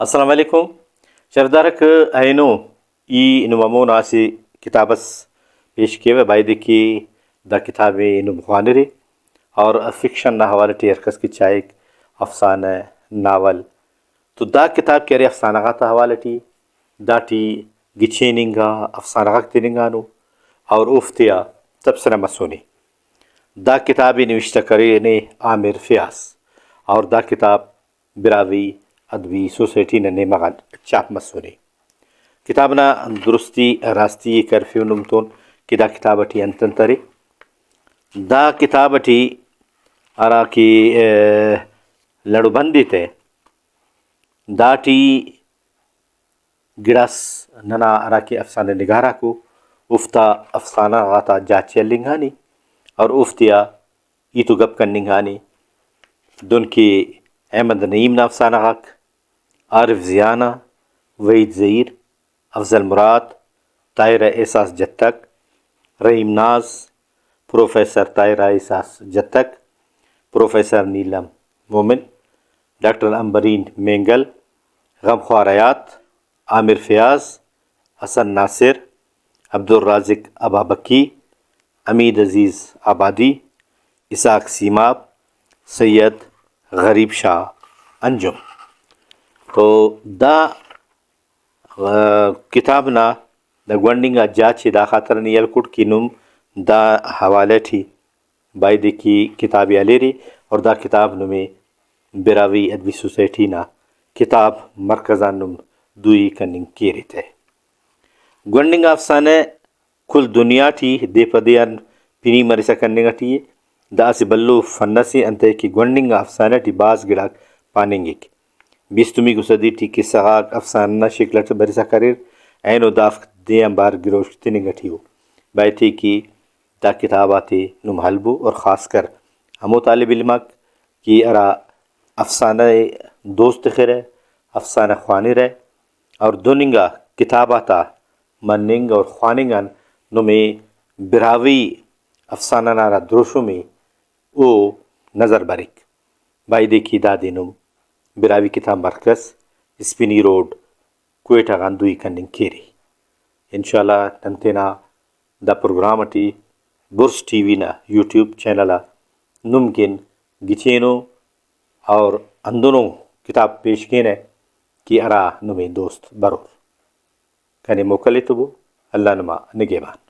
السلام علیکم شفدارک اینو ای نمامون آسی کتابس پیش کیے باید کی دا کتاب نم خوانری اور فکشن نہ حوالے ٹی ارکس کی چائک افسانہ ناول تو دا کتاب کے افسانہ کا حوالے ٹی دا ٹی گچیننگا افسانہ کا تنگانو اور اوفتیا تبصرہ مسونی دا کتابی نوشتہ کرے نے عامر فیاض اور دا کتاب براوی ادبی سوسائٹی نے مغل چاپ مسونی کتابنا درستی راستی کرفیو نمتون کہ دا کتابٹی انتنتری دا کتابٹی ارا کی لڑو بندی تے داٹی گڑاس ننا ارا کی افسانہ نگارہ کو افتا افسانہ غاتا جاچے لنگانی اور افتیا ای تو گپ کننگانی دن کی احمد نعیم نا افسانہ غاک عارف زیانہ وحید زہیر افضل مراد طاہرہ احساس جتک رحیم ناز پروفیسر طاہرہ احساس جتک پروفیسر نیلم مومن ڈاکٹر امبرین مینگل غمخوار آیات عامر فیاض حسن ناصر عبدالرازق ابابکی امید عزیز آبادی اسحاق سیماب سید غریب شاہ انجم تو دا کتاب نا دا گونڈنگا جاچی دا خاطر نیل کٹ کی نم دا حوالے تھی باید کی کتابی علیری اور دا کتاب نمی براوی ادبی سوسائٹی نا کتاب مرکزان نم دوئی کننگ کی رہتے گونڈنگا افسانے کل دنیا تھی دے پدیان پینی مرسا کننگا تھی دا سی بلو فنسی انتے کی گونڈنگا افسانے تی باز گڑاک پاننگی بیستمی کو صدی ٹی کی سغاق افسانہ شکلت برسا کریر اینو داف دیم بار گروش تنگا ٹھیو بایتی کی دا کتاباتی نم حلبو اور خاص کر ہمو طالب علماک کی ارا افسانہ دوست خیرے افسانہ خوانی رہے اور دوننگا کتاباتا مننگ اور خواننگان نمی براوی افسانہ نارا دروشو میں او نظر بارک بایدی کی دادی نم براوی کتاب مرکز اسپینی روڈ کوئٹہ غاندوئی کننگ کیری انشاءاللہ ننتینا دا پروگرام ٹی برس ٹی وی نا یوٹیوب چینل نمکن گچینو اور اندونوں کتاب پیش کینے کی ارا نمی دوست برور کنے موکلی تو بو اللہ نما نگیبان